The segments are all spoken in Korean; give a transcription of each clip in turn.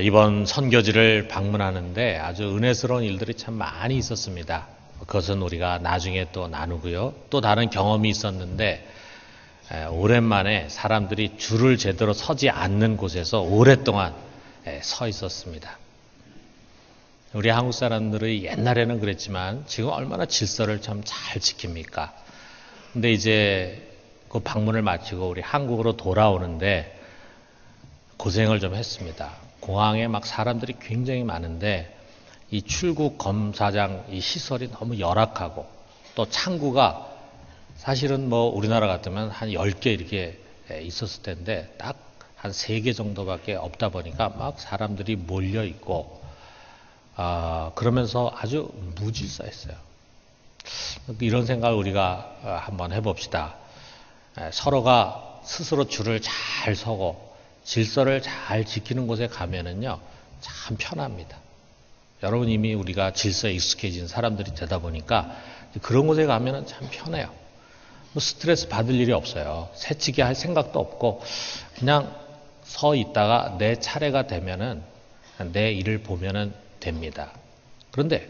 이번 선교지를 방문하는데 아주 은혜스러운 일들이 참 많이 있었습니다. 그것은 우리가 나중에 또 나누고요. 또 다른 경험이 있었는데 오랜만에 사람들이 줄을 제대로 서지 않는 곳에서 오랫동안 서 있었습니다. 우리 한국 사람들이 옛날에는 그랬지만 지금 얼마나 질서를 참 잘 지킵니까? 근데 이제 그 방문을 마치고 우리 한국으로 돌아오는데 고생을 좀 했습니다. 공항에 막 사람들이 굉장히 많은데 이 출국 검사장 이 시설이 너무 열악하고 또 창구가 사실은 뭐 우리나라 같으면 한 10개 이렇게 있었을 텐데 딱 한 3개 정도밖에 없다 보니까 막 사람들이 몰려 있고 그러면서 아주 무질서했어요. 이런 생각을 우리가 한번 해봅시다. 서로가 스스로 줄을 잘 서고 질서를 잘 지키는 곳에 가면은요 참 편합니다. 여러분 이미 우리가 질서에 익숙해진 사람들이 되다 보니까 그런 곳에 가면은 참 편해요. 뭐 스트레스 받을 일이 없어요. 새치기 할 생각도 없고 그냥 서 있다가 내 차례가 되면은 내 일을 보면은 됩니다. 그런데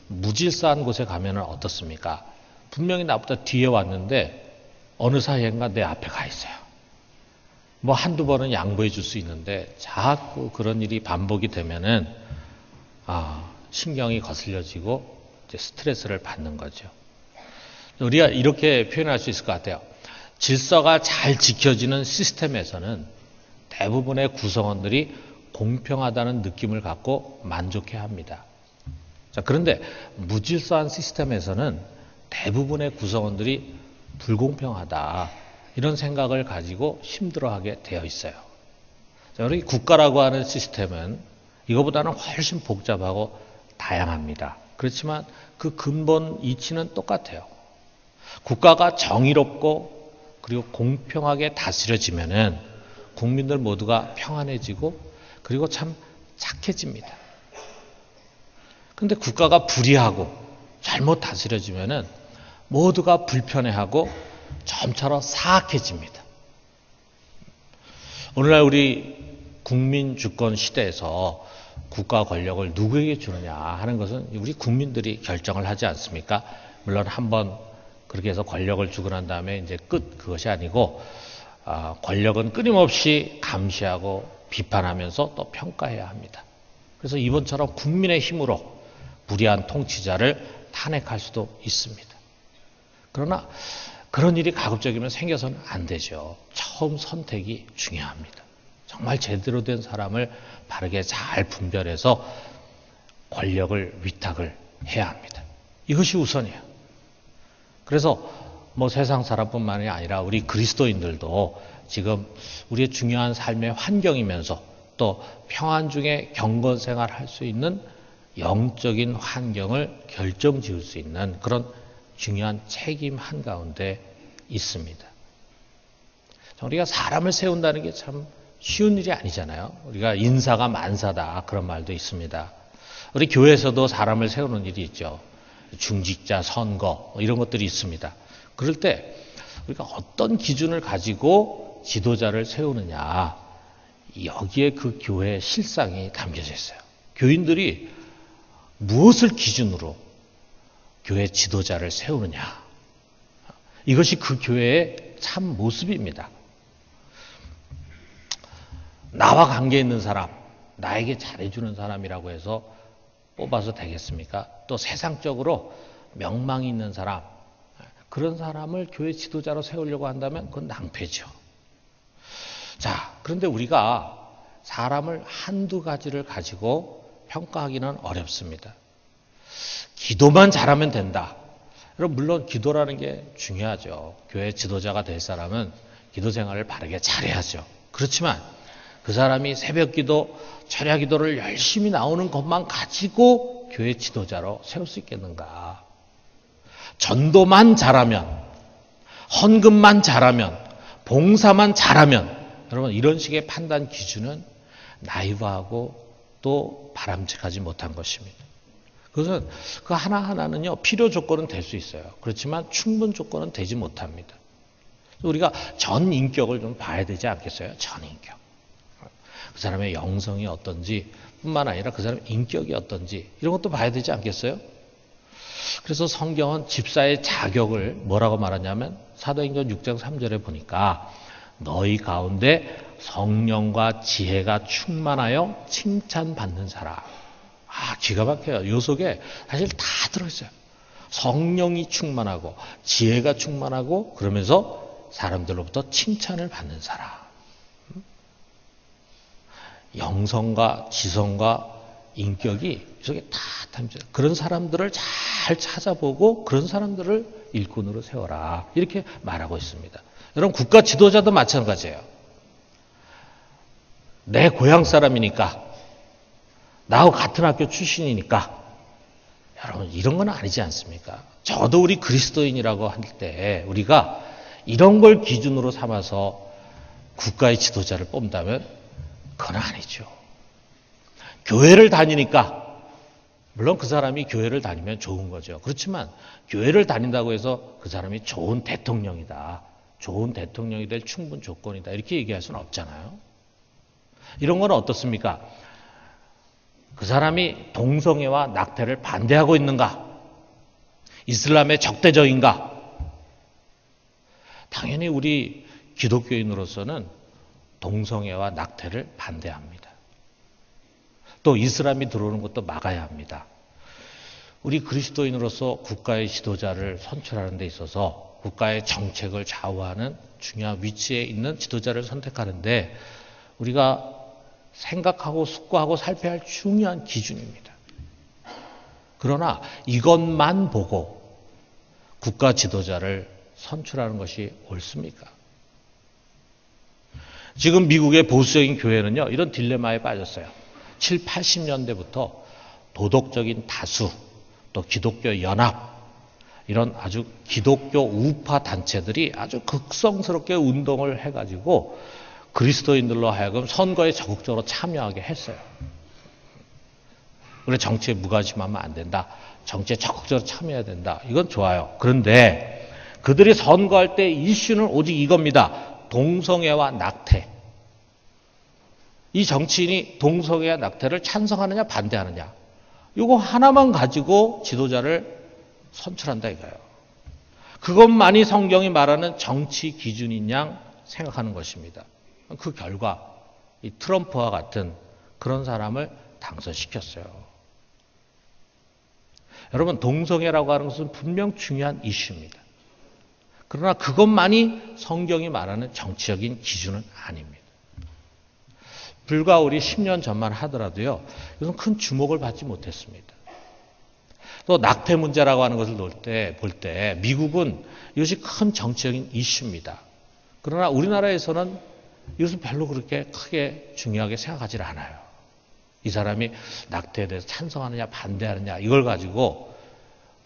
무질서한 곳에 가면은 어떻습니까? 분명히 나보다 뒤에 왔는데 어느 사이인가 내 앞에 가 있어요. 뭐 한두 번은 양보해 줄 수 있는데 자꾸 그런 일이 반복이 되면은 신경이 거슬려지고 이제 스트레스를 받는 거죠. 우리가 이렇게 표현할 수 있을 것 같아요. 질서가 잘 지켜지는 시스템에서는 대부분의 구성원들이 공평하다는 느낌을 갖고 만족해야 합니다. 자, 그런데 무질서한 시스템에서는 대부분의 구성원들이 불공평하다 이런 생각을 가지고 힘들어하게 되어 있어요. 자, 우리 국가라고 하는 시스템은 이거보다는 훨씬 복잡하고 다양합니다. 그렇지만 그 근본 이치는 똑같아요. 국가가 정의롭고 그리고 공평하게 다스려지면은 국민들 모두가 평안해지고 그리고 참 착해집니다. 그런데 국가가 불의하고 잘못 다스려지면은 모두가 불편해하고 점차로 사악해집니다. 오늘날 우리 국민 주권 시대에서 국가 권력을 누구에게 주느냐 하는 것은 우리 국민들이 결정을 하지 않습니까? 물론 한번 그렇게 해서 권력을 주고 난 다음에 이제 끝 그것이 아니고 권력은 끊임없이 감시하고 비판하면서 또 평가해야 합니다. 그래서 이번처럼 국민의 힘으로 무리한 통치자를 탄핵할 수도 있습니다. 그러나 그런 일이 가급적이면 생겨서는 안 되죠. 처음 선택이 중요합니다. 정말 제대로 된 사람을 바르게 잘 분별해서 권력을 위탁을 해야 합니다. 이것이 우선이에요. 그래서 뭐 세상 사람뿐만이 아니라 우리 그리스도인들도 지금 우리의 중요한 삶의 환경이면서 또 평안 중에 경건 생활할 수 있는 영적인 환경을 결정지을 수 있는 그런 중요한 책임 한가운데 있습니다. 우리가 사람을 세운다는 게 참 쉬운 일이 아니잖아요. 우리가 인사가 만사다 그런 말도 있습니다. 우리 교회에서도 사람을 세우는 일이 있죠. 중직자, 선거 이런 것들이 있습니다. 그럴 때 우리가 어떤 기준을 가지고 지도자를 세우느냐 여기에 그 교회의 실상이 담겨져 있어요. 교인들이 무엇을 기준으로 교회 지도자를 세우느냐 이것이 그 교회의 참 모습입니다. 나와 관계 있는 사람, 나에게 잘해주는 사람이라고 해서 뽑아서 되겠습니까? 또 세상적으로 명망이 있는 사람, 그런 사람을 교회 지도자로 세우려고 한다면 그건 낭패죠. 자, 그런데 우리가 사람을 한두 가지를 가지고 평가하기는 어렵습니다. 기도만 잘하면 된다. 여러분 물론 기도라는 게 중요하죠. 교회 지도자가 될 사람은 기도 생활을 바르게 잘해야죠. 그렇지만 그 사람이 새벽 기도, 철야 기도를 열심히 나오는 것만 가지고 교회 지도자로 세울 수 있겠는가? 전도만 잘하면, 헌금만 잘하면, 봉사만 잘하면 여러분 이런 식의 판단 기준은 나이브하고 또 바람직하지 못한 것입니다. 그것은 그 하나하나는요 필요 조건은 될 수 있어요. 그렇지만 충분 조건은 되지 못합니다. 우리가 전 인격을 좀 봐야 되지 않겠어요? 전 인격. 그 사람의 영성이 어떤지 뿐만 아니라 그 사람의 인격이 어떤지 이런 것도 봐야 되지 않겠어요? 그래서 성경은 집사의 자격을 뭐라고 말하냐면 사도행전 6장 3절에 보니까 너희 가운데 성령과 지혜가 충만하여 칭찬받는 사람. 기가 막혀요. 요 속에 사실 다 들어있어요. 성령이 충만하고 지혜가 충만하고 그러면서 사람들로부터 칭찬을 받는 사람. 영성과 지성과 인격이 이 속에 다 담겨요. 그런 사람들을 잘 찾아보고 그런 사람들을 일꾼으로 세워라. 이렇게 말하고 있습니다. 여러분 국가 지도자도 마찬가지예요. 내 고향 사람이니까 나하고 같은 학교 출신이니까 여러분 이런 건 아니지 않습니까? 저도 우리 그리스도인이라고 할 때 우리가 이런 걸 기준으로 삼아서 국가의 지도자를 뽑는다면 그건 아니죠. 교회를 다니니까 물론 그 사람이 교회를 다니면 좋은 거죠. 그렇지만 교회를 다닌다고 해서 그 사람이 좋은 대통령이다. 좋은 대통령이 될 충분 조건이다. 이렇게 얘기할 수는 없잖아요. 이런 건 어떻습니까? 그 사람이 동성애와 낙태를 반대하고 있는가? 이슬람의 적대적인가? 당연히 우리 기독교인으로서는 동성애와 낙태를 반대합니다. 또 이슬람이 들어오는 것도 막아야 합니다. 우리 그리스도인으로서 국가의 지도자를 선출하는 데 있어서 국가의 정책을 좌우하는 중요한 위치에 있는 지도자를 선택하는데 우리가 생각하고 숙고하고 살펴야 할 중요한 기준입니다. 그러나 이것만 보고 국가 지도자를 선출하는 것이 옳습니까? 지금 미국의 보수적인 교회는요, 이런 딜레마에 빠졌어요. 7, 80년대부터 도덕적인 다수, 또 기독교 연합, 이런 아주 기독교 우파 단체들이 아주 극성스럽게 운동을 해가지고 그리스도인들로 하여금 선거에 적극적으로 참여하게 했어요. 그래 정치에 무관심하면 안 된다. 정치에 적극적으로 참여해야 된다. 이건 좋아요. 그런데 그들이 선거할 때 이슈는 오직 이겁니다. 동성애와 낙태. 이 정치인이 동성애와 낙태를 찬성하느냐 반대하느냐. 이거 하나만 가지고 지도자를 선출한다 이거예요. 그것만이 성경이 말하는 정치 기준인 양 생각하는 것입니다. 그 결과 이 트럼프와 같은 그런 사람을 당선시켰어요. 여러분 동성애라고 하는 것은 분명 중요한 이슈입니다. 그러나 그것만이 성경이 말하는 정치적인 기준은 아닙니다. 불과 우리 10년 전만 하더라도요. 이것은 큰 주목을 받지 못했습니다. 또 낙태 문제라고 하는 것을 볼 때 미국은 이것이 큰 정치적인 이슈입니다. 그러나 우리나라에서는 이것은 별로 그렇게 크게 중요하게 생각하지 않아요. 이 사람이 낙태에 대해서 찬성하느냐 반대하느냐 이걸 가지고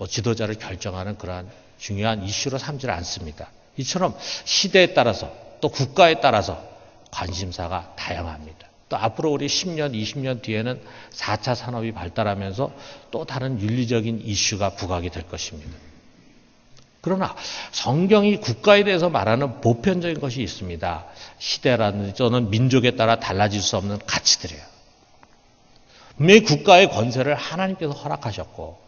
지도자를 결정하는 그러한 중요한 이슈로 삼지 않습니다. 이처럼 시대에 따라서 또 국가에 따라서 관심사가 다양합니다. 또 앞으로 우리 10년, 20년 뒤에는 4차 산업이 발달하면서 또 다른 윤리적인 이슈가 부각이 될 것입니다. 그러나 성경이 국가에 대해서 말하는 보편적인 것이 있습니다. 시대라든지 또는 민족에 따라 달라질 수 없는 가치들이에요. 분명히 국가의 권세를 하나님께서 허락하셨고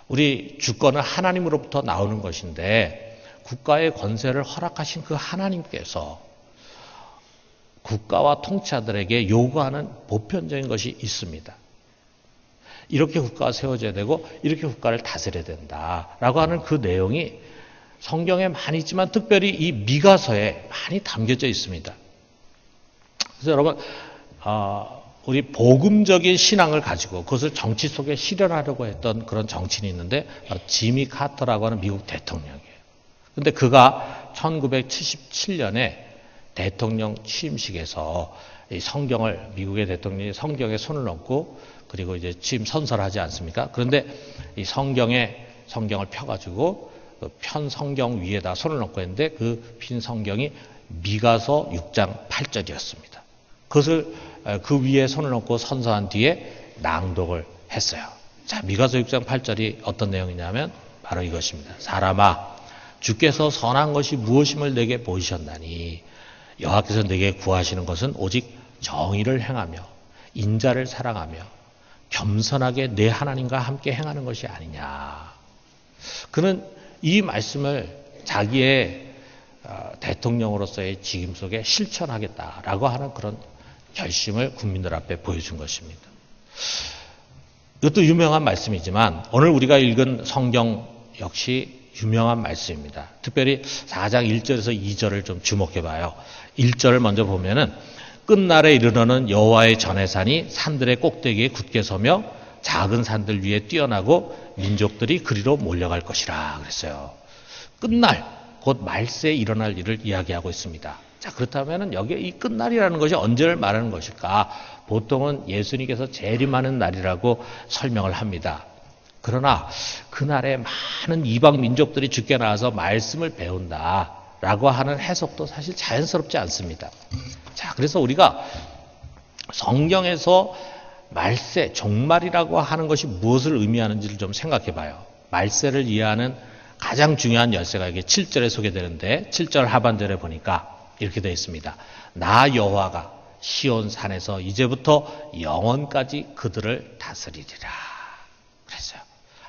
우리 주권은 하나님으로부터 나오는 것인데 국가의 권세를 허락하신 그 하나님께서 국가와 통치자들에게 요구하는 보편적인 것이 있습니다. 이렇게 국가가 세워져야 되고 이렇게 국가를 다스려야 된다라고 하는 그 내용이 성경에 많이 있지만 특별히 이 미가서에 많이 담겨져 있습니다. 그래서 여러분 우리 복음적인 신앙을 가지고 그것을 정치 속에 실현하려고 했던 그런 정치인이 있는데 바로 지미 카터라고 하는 미국 대통령이에요. 그런데 그가 1977년에 대통령 취임식에서 이 성경을 미국의 대통령이 성경에 손을 얹고 그리고 이제 취임 선서를 하지 않습니까? 그런데 이 성경을 펴가지고 그 편 성경 위에다 손을 얹고 했는데 그 핀 성경이 미가서 6장 8절이었습니다. 그것을 그 위에 손을 얹고 선서한 뒤에 낭독을 했어요. 자, 미가서 6장 8절이 어떤 내용이냐면 바로 이것입니다. 사람아, 주께서 선한 것이 무엇임을 내게 보이셨나니 여호와께서 내게 구하시는 것은 오직 정의를 행하며 인자를 사랑하며 겸손하게 내 하나님과 함께 행하는 것이 아니냐. 그는 이 말씀을 자기의 대통령으로서의 직임 속에 실천하겠다라고 하는 그런 결심을 국민들 앞에 보여준 것입니다. 이것도 유명한 말씀이지만 오늘 우리가 읽은 성경 역시 유명한 말씀입니다. 특별히 4장 1절에서 2절을 좀 주목해 봐요. 1절을 먼저 보면은 끝날에 이르러는 여호와의 전해산이 산들의 꼭대기에 굳게 서며 작은 산들 위에 뛰어나고 민족들이 그리로 몰려갈 것이라 그랬어요. 끝날, 곧 말세에 일어날 일을 이야기하고 있습니다. 자, 그렇다면 여기에 이 끝날이라는 것이 언제를 말하는 것일까? 보통은 예수님께서 재림하는 날이라고 설명을 합니다. 그러나 그날에 많은 이방 민족들이 주께 나와서 말씀을 배운다라고 하는 해석도 사실 자연스럽지 않습니다. 자, 그래서 우리가 성경에서 말세, 종말이라고 하는 것이 무엇을 의미하는지를 좀 생각해 봐요. 말세를 이해하는 가장 중요한 열쇠가 이게 7절에 소개되는데 7절 하반절에 보니까 이렇게 되어 있습니다. 나 여호와가 시온 산에서 이제부터 영원까지 그들을 다스리리라. 그랬어요.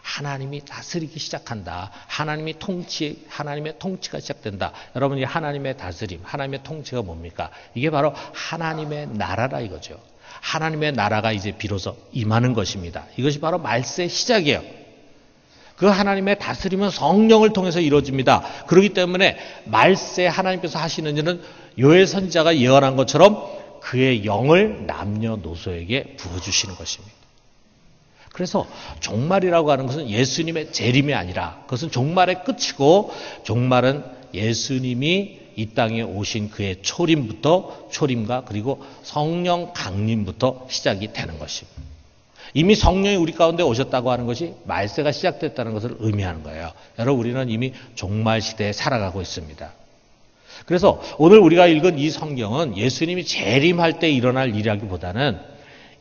하나님이 다스리기 시작한다. 하나님의 통치가 시작된다. 여러분, 이 하나님의 다스림, 하나님의 통치가 뭡니까? 이게 바로 하나님의 나라라 이거죠. 하나님의 나라가 이제 비로소 임하는 것입니다. 이것이 바로 말세의 시작이에요. 그 하나님의 다스림은 성령을 통해서 이루어집니다. 그렇기 때문에 말세 하나님께서 하시는 일은 요엘 선지자가 예언한 것처럼 그의 영을 남녀노소에게 부어주시는 것입니다. 그래서 종말이라고 하는 것은 예수님의 재림이 아니라 그것은 종말의 끝이고, 종말은 예수님이 이 땅에 오신 그의 초림과 그리고 성령 강림부터 시작이 되는 것입니다. 이미 성령이 우리 가운데 오셨다고 하는 것이 말세가 시작됐다는 것을 의미하는 거예요. 여러분, 우리는 이미 종말 시대에 살아가고 있습니다. 그래서 오늘 우리가 읽은 이 성경은 예수님이 재림할 때 일어날 일이라기보다는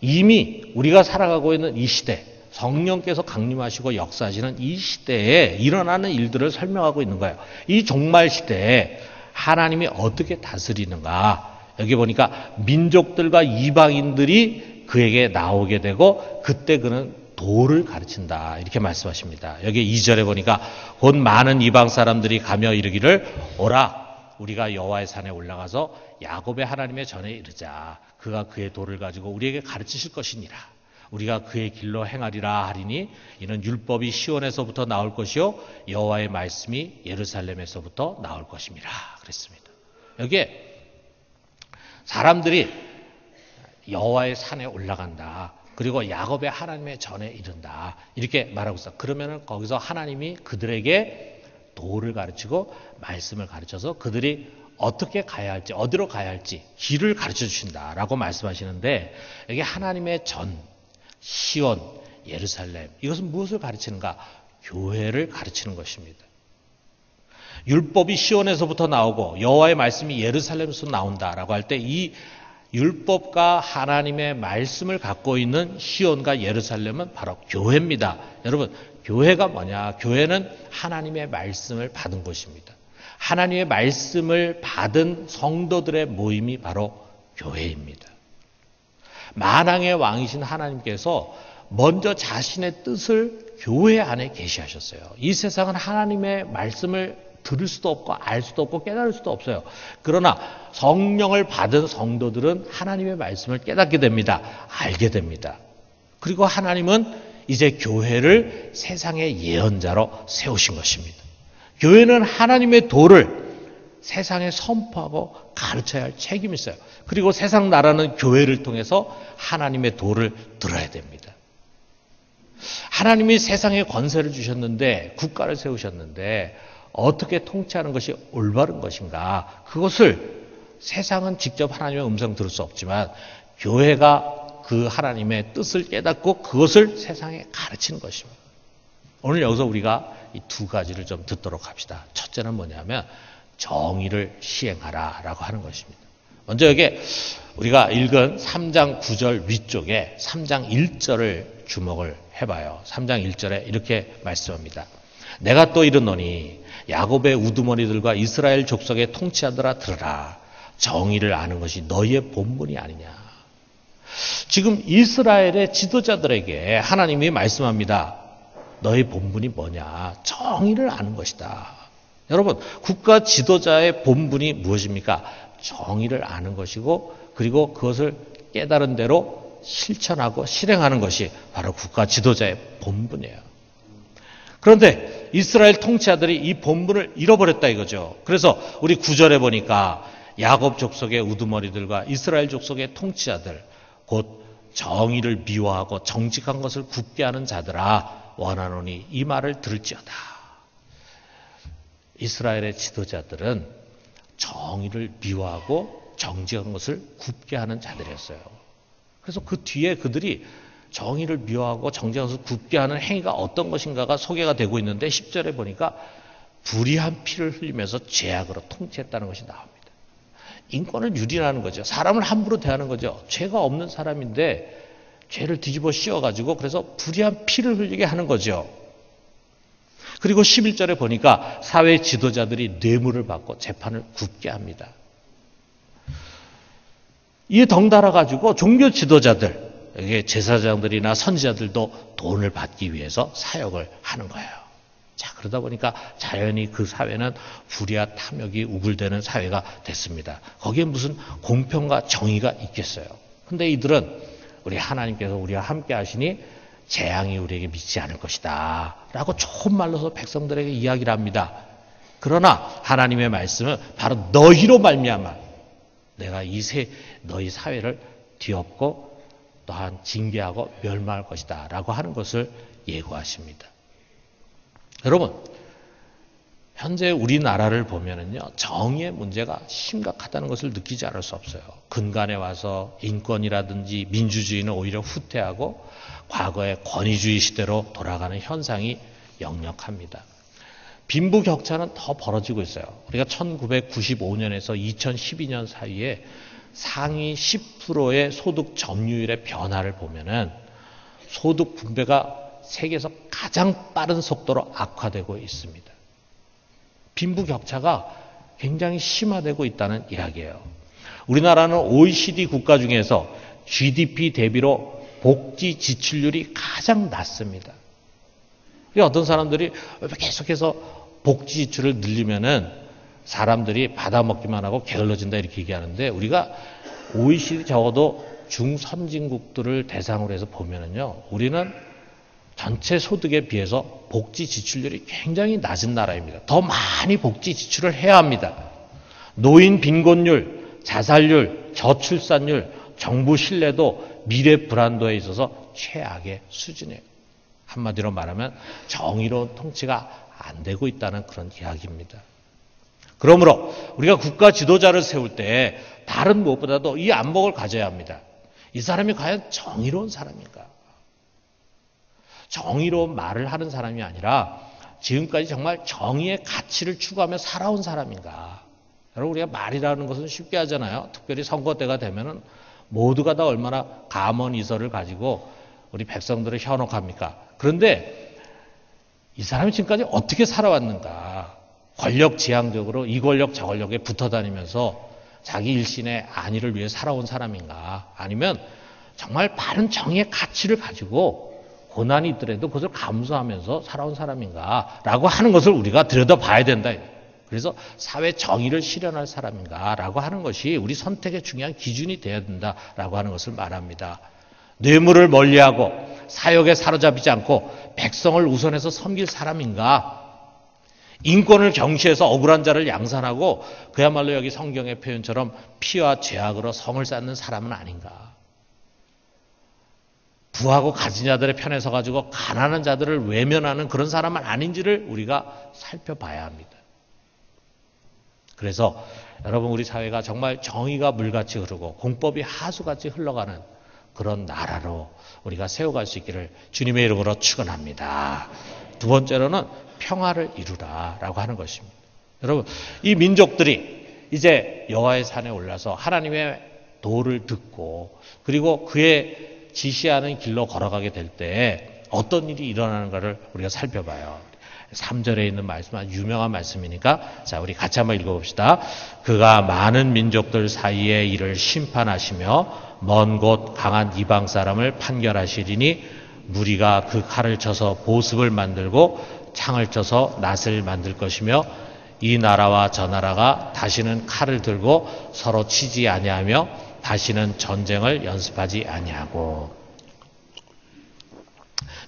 이미 우리가 살아가고 있는 이 시대, 성령께서 강림하시고 역사하시는 이 시대에 일어나는 일들을 설명하고 있는 거예요. 이 종말 시대에 하나님이 어떻게 다스리는가. 여기 보니까 민족들과 이방인들이 그에게 나오게 되고 그때 그는 도를 가르친다. 이렇게 말씀하십니다. 여기 2절에 보니까 곧 많은 이방 사람들이 가며 이르기를 오라. 우리가 여호와의 산에 올라가서 야곱의 하나님의 전에 이르자. 그가 그의 도를 가지고 우리에게 가르치실 것이니라. 우리가 그의 길로 행하리라 하리니 이는 율법이 시온에서부터 나올 것이요 여호와의 말씀이 예루살렘에서부터 나올 것임이라 그랬습니다. 여기에 사람들이 여호와의 산에 올라간다. 그리고 야곱의 하나님의 전에 이른다. 이렇게 말하고 있어. 그러면은 거기서 하나님이 그들에게 도를 가르치고 말씀을 가르쳐서 그들이 어떻게 가야 할지, 어디로 가야 할지 길을 가르쳐 주신다라고 말씀하시는데, 여기 하나님의 전, 시온, 예루살렘, 이것은 무엇을 가르치는가? 교회를 가르치는 것입니다. 율법이 시온에서부터 나오고 여호와의 말씀이 예루살렘에서 나온다라고 할 때 이 율법과 하나님의 말씀을 갖고 있는 시온과 예루살렘은 바로 교회입니다. 여러분, 교회가 뭐냐? 교회는 하나님의 말씀을 받은 곳입니다. 하나님의 말씀을 받은 성도들의 모임이 바로 교회입니다. 만왕의 왕이신 하나님께서 먼저 자신의 뜻을 교회 안에 계시하셨어요. 이 세상은 하나님의 말씀을 들을 수도 없고 알 수도 없고 깨달을 수도 없어요. 그러나 성령을 받은 성도들은 하나님의 말씀을 깨닫게 됩니다. 알게 됩니다. 그리고 하나님은 이제 교회를 세상의 예언자로 세우신 것입니다. 교회는 하나님의 도를 세상에 선포하고 가르쳐야 할 책임이 있어요. 그리고 세상 나라는 교회를 통해서 하나님의 도를 들어야 됩니다. 하나님이 세상에 권세를 주셨는데, 국가를 세우셨는데 어떻게 통치하는 것이 올바른 것인가? 그것을 세상은 직접 하나님의 음성 들을 수 없지만 교회가 그 하나님의 뜻을 깨닫고 그것을 세상에 가르치는 것입니다. 오늘 여기서 우리가 이 두 가지를 좀 듣도록 합시다. 첫째는 뭐냐면 정의를 시행하라 라고 하는 것입니다. 먼저 여기 우리가 읽은 3장 9절 위쪽에 3장 1절을 주목을 해봐요. 3장 1절에 이렇게 말씀합니다. 내가 또 이르노니 야곱의 우두머리들과 이스라엘 족속의 통치하더라 들으라. 정의를 아는 것이 너희의 본분이 아니냐. 지금 이스라엘의 지도자들에게 하나님이 말씀합니다. 너의 본분이 뭐냐? 정의를 아는 것이다. 여러분, 국가 지도자의 본분이 무엇입니까? 정의를 아는 것이고, 그리고 그것을 깨달은 대로 실천하고 실행하는 것이 바로 국가 지도자의 본분이에요. 그런데 이스라엘 통치자들이 이 본분을 잃어버렸다 이거죠. 그래서 우리 9절에 보니까 야곱 족속의 우두머리들과 이스라엘 족속의 통치자들, 곧 정의를 미워하고 정직한 것을 굽게 하는 자들아 원하노니 이 말을 들을지어다. 이스라엘의 지도자들은 정의를 미워하고 정직한 것을 굽게 하는 자들이었어요. 그래서 그 뒤에 그들이 정의를 미워하고 정직한 것을 굽게 하는 행위가 어떤 것인가가 소개가 되고 있는데 10절에 보니까 불의한 피를 흘리면서 죄악으로 통치했다는 것이 나옵니다. 인권을 유린하는 거죠. 사람을 함부로 대하는 거죠. 죄가 없는 사람인데 죄를 뒤집어 씌워가지고 그래서 불의한 피를 흘리게 하는 거죠. 그리고 11절에 보니까 사회 지도자들이 뇌물을 받고 재판을 굽게 합니다. 이에 덩달아 가지고 종교 지도자들, 이게 제사장들이나 선지자들도 돈을 받기 위해서 사역을 하는 거예요. 자, 그러다 보니까 자연히 그 사회는 불의와 탐욕이 우글대는 사회가 됐습니다. 거기에 무슨 공평과 정의가 있겠어요. 근데 이들은 우리 하나님께서 우리와 함께 하시니 재앙이 우리에게 미치지 않을 것이다 라고 좋은 말로서 백성들에게 이야기를 합니다. 그러나 하나님의 말씀은 바로 너희로 말미암아 내가 너희 사회를 뒤엎고 또한 징계하고 멸망할 것이다 라고 하는 것을 예고하십니다. 여러분, 현재 우리나라를 보면은요, 정의의 문제가 심각하다는 것을 느끼지 않을 수 없어요. 근간에 와서 인권이라든지 민주주의는 오히려 후퇴하고 과거의 권위주의 시대로 돌아가는 현상이 역력합니다. 빈부격차는 더 벌어지고 있어요. 우리가 1995년에서 2012년 사이에 상위 10%의 소득 점유율의 변화를 보면은 소득 분배가 세계에서 가장 빠른 속도로 악화되고 있습니다. 빈부격차가 굉장히 심화되고 있다는 이야기예요. 우리나라는 OECD 국가 중에서 GDP 대비로 복지 지출률이 가장 낮습니다. 어떤 사람들이 계속해서 복지 지출을 늘리면은 사람들이 받아먹기만 하고 게을러진다 이렇게 얘기하는데 우리가 OECD 적어도 중선진국들을 대상으로 해서 보면은요, 우리는 전체 소득에 비해서 복지 지출률이 굉장히 낮은 나라입니다. 더 많이 복지 지출을 해야 합니다. 노인 빈곤율, 자살률, 저출산율, 정부 신뢰도, 미래 불안도에 있어서 최악의 수준이에요. 한마디로 말하면 정의로운 통치가 안 되고 있다는 그런 이야기입니다. 그러므로 우리가 국가 지도자를 세울 때 다른 무엇보다도 이 안목을 가져야 합니다. 이 사람이 과연 정의로운 사람인가? 정의로운 말을 하는 사람이 아니라 지금까지 정말 정의의 가치를 추구하며 살아온 사람인가? 여러분, 우리가 말이라는 것은 쉽게 하잖아요. 특별히 선거 때가 되면은 모두가 다 얼마나 감언이설을 가지고 우리 백성들을 현혹합니까? 그런데 이 사람이 지금까지 어떻게 살아왔는가? 권력지향적으로 이 권력 저 권력에 붙어 다니면서 자기 일신의 안위를 위해 살아온 사람인가? 아니면 정말 바른 정의의 가치를 가지고 고난이 있더라도 그것을 감수하면서 살아온 사람인가? 라고 하는 것을 우리가 들여다봐야 된다. 그래서 사회 정의를 실현할 사람인가? 라고 하는 것이 우리 선택의 중요한 기준이 되어야 된다라고 하는 것을 말합니다. 뇌물을 멀리하고 사욕에 사로잡히지 않고 백성을 우선해서 섬길 사람인가? 인권을 경시해서 억울한 자를 양산하고 그야말로 여기 성경의 표현처럼 피와 죄악으로 성을 쌓는 사람은 아닌가? 부하고 가진 자들의 편에 서가지고 가난한 자들을 외면하는 그런 사람은 아닌지를 우리가 살펴봐야 합니다. 그래서 여러분, 우리 사회가 정말 정의가 물같이 흐르고 공법이 하수같이 흘러가는 그런 나라로 우리가 세워갈 수 있기를 주님의 이름으로 축원합니다. 두 번째로는 평화를 이루라라고 하는 것입니다. 여러분, 이 민족들이 이제 여호와의 산에 올라서 하나님의 도를 듣고 그리고 그의 지시하는 길로 걸어가게 될 때 어떤 일이 일어나는가를 우리가 살펴봐요. 3절에 있는 말씀은 유명한 말씀이니까 자, 우리 같이 한번 읽어봅시다. 그가 많은 민족들 사이에 이를 심판하시며 먼 곳 강한 이방 사람을 판결하시리니 무리가 그 칼을 쳐서 보습을 만들고 창을 쳐서 낫을 만들 것이며 이 나라와 저 나라가 다시는 칼을 들고 서로 치지 아니하며 다시는 전쟁을 연습하지 아니하고.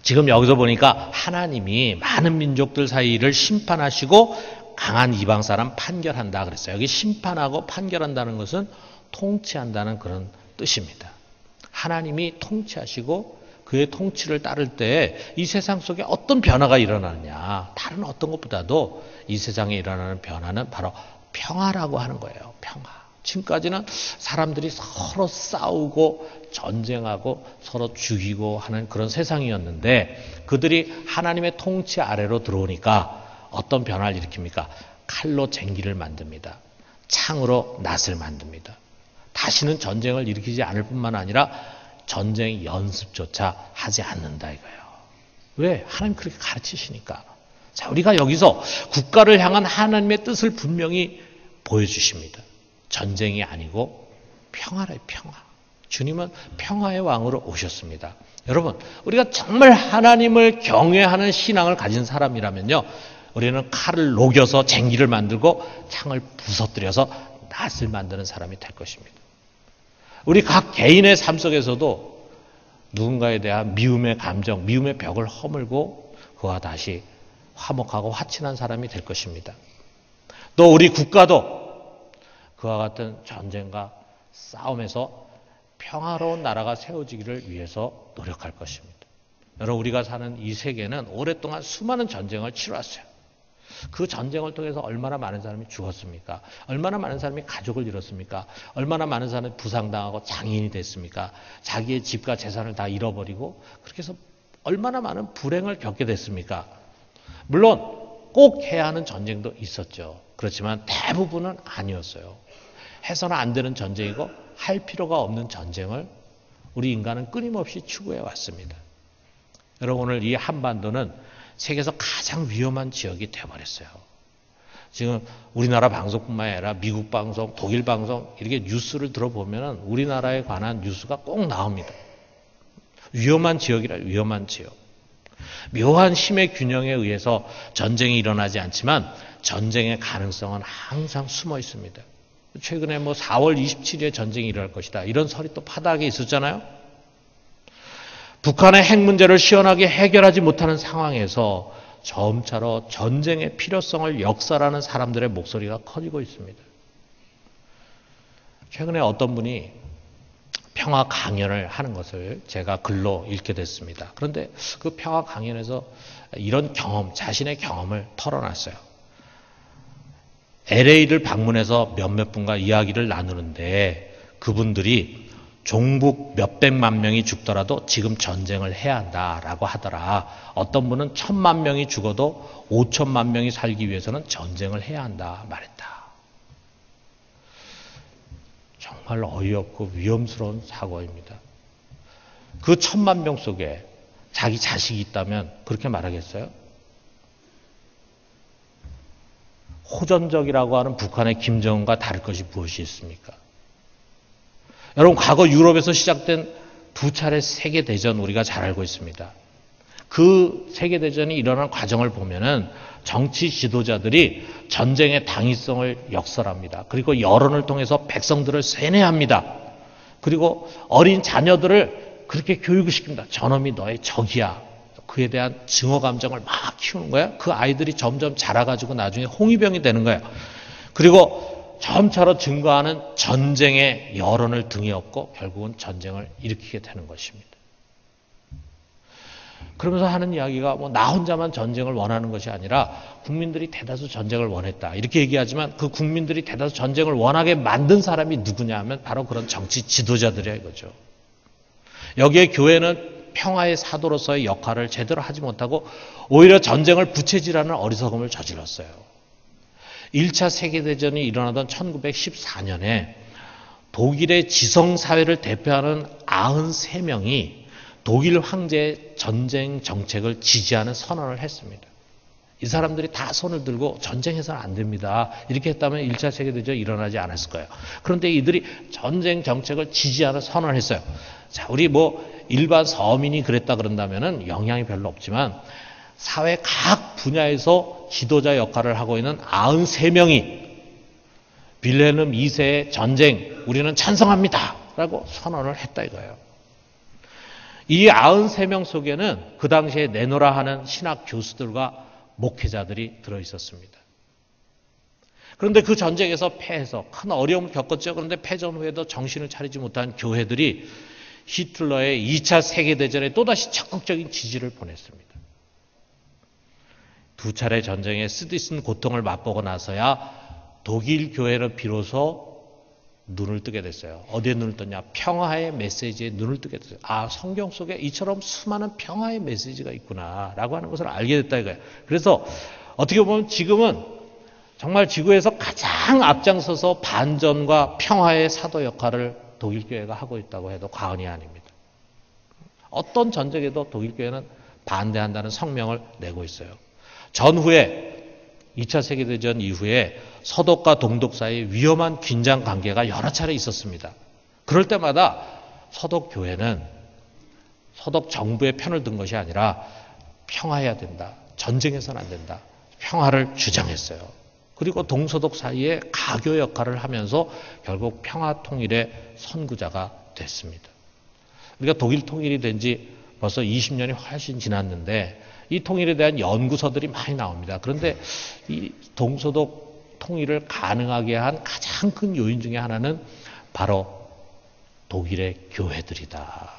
지금 여기서 보니까 하나님이 많은 민족들 사이를 심판하시고 강한 이방 사람 판결한다 그랬어요. 여기 심판하고 판결한다는 것은 통치한다는 그런 뜻입니다. 하나님이 통치하시고 그의 통치를 따를 때 이 세상 속에 어떤 변화가 일어나느냐, 다른 어떤 것보다도 이 세상에 일어나는 변화는 바로 평화라고 하는 거예요. 평화. 지금까지는 사람들이 서로 싸우고 전쟁하고 서로 죽이고 하는 그런 세상이었는데 그들이 하나님의 통치 아래로 들어오니까 어떤 변화를 일으킵니까? 칼로 쟁기를 만듭니다. 창으로 낫을 만듭니다. 다시는 전쟁을 일으키지 않을 뿐만 아니라 전쟁 연습조차 하지 않는다 이거예요. 왜? 하나님 그렇게 가르치시니까. 자, 우리가 여기서 국가를 향한 하나님의 뜻을 분명히 보여주십니다. 전쟁이 아니고 평화래, 평화. 주님은 평화의 왕으로 오셨습니다. 여러분, 우리가 정말 하나님을 경외하는 신앙을 가진 사람이라면요, 우리는 칼을 녹여서 쟁기를 만들고 창을 부서뜨려서 낫을 만드는 사람이 될 것입니다. 우리 각 개인의 삶 속에서도 누군가에 대한 미움의 감정, 미움의 벽을 허물고 그와 다시 화목하고 화친한 사람이 될 것입니다. 또 우리 국가도 그와 같은 전쟁과 싸움에서 평화로운 나라가 세워지기를 위해서 노력할 것입니다. 여러분, 우리가 사는 이 세계는 오랫동안 수많은 전쟁을 치러왔어요. 그 전쟁을 통해서 얼마나 많은 사람이 죽었습니까? 얼마나 많은 사람이 가족을 잃었습니까? 얼마나 많은 사람이 부상당하고 장애인이 됐습니까? 자기의 집과 재산을 다 잃어버리고 그렇게 해서 얼마나 많은 불행을 겪게 됐습니까? 물론 꼭 해야 하는 전쟁도 있었죠. 그렇지만 대부분은 아니었어요. 해서는 안 되는 전쟁이고 할 필요가 없는 전쟁을 우리 인간은 끊임없이 추구해 왔습니다. 여러분, 오늘 이 한반도는 세계에서 가장 위험한 지역이 되어버렸어요. 지금 우리나라 방송뿐만 아니라 미국 방송, 독일 방송 이렇게 뉴스를 들어보면 우리나라에 관한 뉴스가 꼭 나옵니다. 위험한 지역이라 위험한 지역. 묘한 힘의 균형에 의해서 전쟁이 일어나지 않지만 전쟁의 가능성은 항상 숨어 있습니다. 최근에 4월 27일에 전쟁이 일어날 것이다. 이런 설이 또 파다하게 있었잖아요. 북한의 핵 문제를 시원하게 해결하지 못하는 상황에서 점차로 전쟁의 필요성을 역설하는 사람들의 목소리가 커지고 있습니다. 최근에 어떤 분이 평화 강연을 하는 것을 제가 글로 읽게 됐습니다. 그런데 그 평화 강연에서 이런 경험, 자신의 경험을 털어놨어요. LA를 방문해서 몇몇 분과 이야기를 나누는데 그분들이 종북 몇백만 명이 죽더라도 지금 전쟁을 해야 한다라고 하더라. 어떤 분은 1000만 명이 죽어도 5천만 명이 살기 위해서는 전쟁을 해야 한다 말했다. 정말 어이없고 위험스러운 사고입니다. 그 1000만 명 속에 자기 자식이 있다면 그렇게 말하겠어요? 호전적이라고 하는 북한의 김정은과 다를 것이 무엇이 있습니까? 여러분, 과거 유럽에서 시작된 두 차례 세계대전 우리가 잘 알고 있습니다. 그 세계대전이 일어난 과정을 보면은 정치 지도자들이 전쟁의 당위성을 역설합니다. 그리고 여론을 통해서 백성들을 세뇌합니다. 그리고 어린 자녀들을 그렇게 교육을 시킵니다. 저놈이 너의 적이야. 그에 대한 증오 감정을 막 키우는 거예요. 그 아이들이 점점 자라가지고 나중에 홍위병이 되는 거예요. 그리고 점차로 증가하는 전쟁의 여론을 등에 업고 결국은 전쟁을 일으키게 되는 것입니다. 그러면서 하는 이야기가 나 혼자만 전쟁을 원하는 것이 아니라 국민들이 대다수 전쟁을 원했다. 이렇게 얘기하지만 그 국민들이 대다수 전쟁을 원하게 만든 사람이 누구냐 하면 바로 그런 정치 지도자들이야 이거죠. 여기에 교회는 평화의 사도로서의 역할을 제대로 하지 못하고 오히려 전쟁을 부채질하는 어리석음을 저질렀어요. 1차 세계대전이 일어나던 1914년에 독일의 지성사회를 대표하는 93명이 독일 황제의 전쟁 정책을 지지하는 선언을 했습니다. 이 사람들이 다 손을 들고 전쟁해서는 안 됩니다. 이렇게 했다면 1차 세계대전이 일어나지 않았을 거예요. 그런데 이들이 전쟁 정책을 지지하는 선언을 했어요. 자, 우리 일반 서민이 그랬다 그런다면은 영향이 별로 없지만 사회 각 분야에서 지도자 역할을 하고 있는 93명이 빌헬름 2세의 전쟁 우리는 찬성합니다. 라고 선언을 했다 이거예요. 이 93명 속에는 그 당시에 내노라 하는 신학 교수들과 목회자들이 들어있었습니다. 그런데 그 전쟁에서 패해서 큰 어려움을 겪었죠. 그런데 패전 후에도 정신을 차리지 못한 교회들이 히틀러의 2차 세계대전에 또다시 적극적인 지지를 보냈습니다. 두 차례 전쟁에 쓰디쓴 고통을 맛보고 나서야 독일 교회는 비로소 눈을 뜨게 됐어요. 어디에 눈을 떴냐? 평화의 메시지에 눈을 뜨게 됐어요. 아, 성경 속에 이처럼 수많은 평화의 메시지가 있구나라고 하는 것을 알게 됐다 이거예요. 그래서 어떻게 보면 지금은 정말 지구에서 가장 앞장서서 반전과 평화의 사도 역할을 독일 교회가 하고 있다고 해도 과언이 아닙니다. 어떤 전쟁에도 독일 교회는 반대한다는 성명을 내고 있어요. 전후에 2차 세계대전 이후에 서독과 동독 사이에 위험한 긴장 관계가 여러 차례 있었습니다. 그럴 때마다 서독 교회는 서독 정부의 편을 든 것이 아니라 평화해야 된다. 전쟁해서는 안 된다. 평화를 주장했어요. 그리고 동서독 사이에 가교 역할을 하면서 결국 평화 통일의 선구자가 됐습니다. 우리가 독일 통일이 된 지 벌써 20년이 훨씬 지났는데 이 통일에 대한 연구서들이 많이 나옵니다. 그런데 이 동서독 통일을 가능하게 한 가장 큰 요인 중에 하나는 바로 독일의 교회들이다.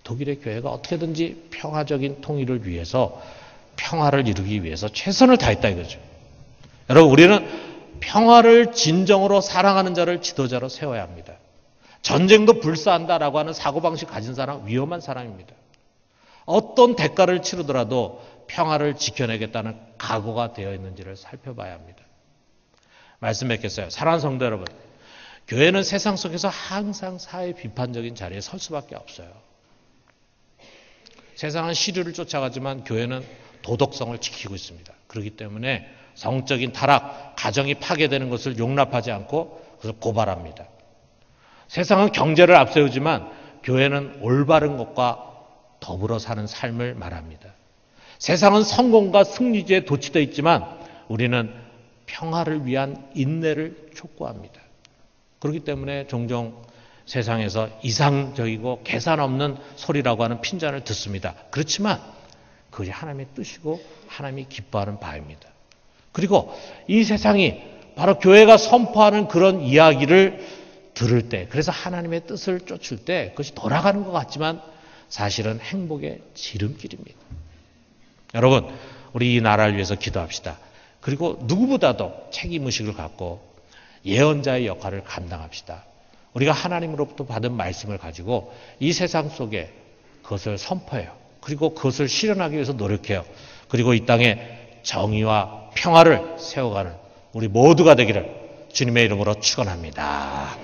독일의 교회가 어떻게든지 평화적인 통일을 위해서 평화를 이루기 위해서 최선을 다했다 이거죠. 여러분, 우리는 평화를 진정으로 사랑하는 자를 지도자로 세워야 합니다. 전쟁도 불사한다라고 하는 사고방식 가진 사람 위험한 사람입니다. 어떤 대가를 치르더라도 평화를 지켜내겠다는 각오가 되어 있는지를 살펴봐야 합니다. 말씀 뵙겠어요. 사랑하는 성도 여러분, 교회는 세상 속에서 항상 사회 비판적인 자리에 설 수밖에 없어요. 세상은 시류를 쫓아가지만 교회는 도덕성을 지키고 있습니다. 그렇기 때문에 성적인 타락, 가정이 파괴되는 것을 용납하지 않고 그것을 고발합니다. 세상은 경제를 앞세우지만 교회는 올바른 것과 더불어 사는 삶을 말합니다. 세상은 성공과 승리주의에 도취되어 있지만 우리는 평화를 위한 인내를 촉구합니다. 그렇기 때문에 종종 세상에서 이상적이고 계산 없는 소리라고 하는 핀잔을 듣습니다. 그렇지만 그것이 하나님의 뜻이고 하나님이 기뻐하는 바입니다. 그리고 이 세상이 바로 교회가 선포하는 그런 이야기를 들을 때, 그래서 하나님의 뜻을 쫓을 때 그것이 돌아가는 것 같지만 사실은 행복의 지름길입니다. 여러분, 우리 이 나라를 위해서 기도합시다. 그리고 누구보다도 책임의식을 갖고 예언자의 역할을 감당합시다. 우리가 하나님으로부터 받은 말씀을 가지고 이 세상 속에 그것을 선포해요. 그리고 그것을 실현하기 위해서 노력해요. 그리고 이 땅에 정의와 평화를 세워가는 우리 모두가 되기를 주님의 이름으로 축원합니다.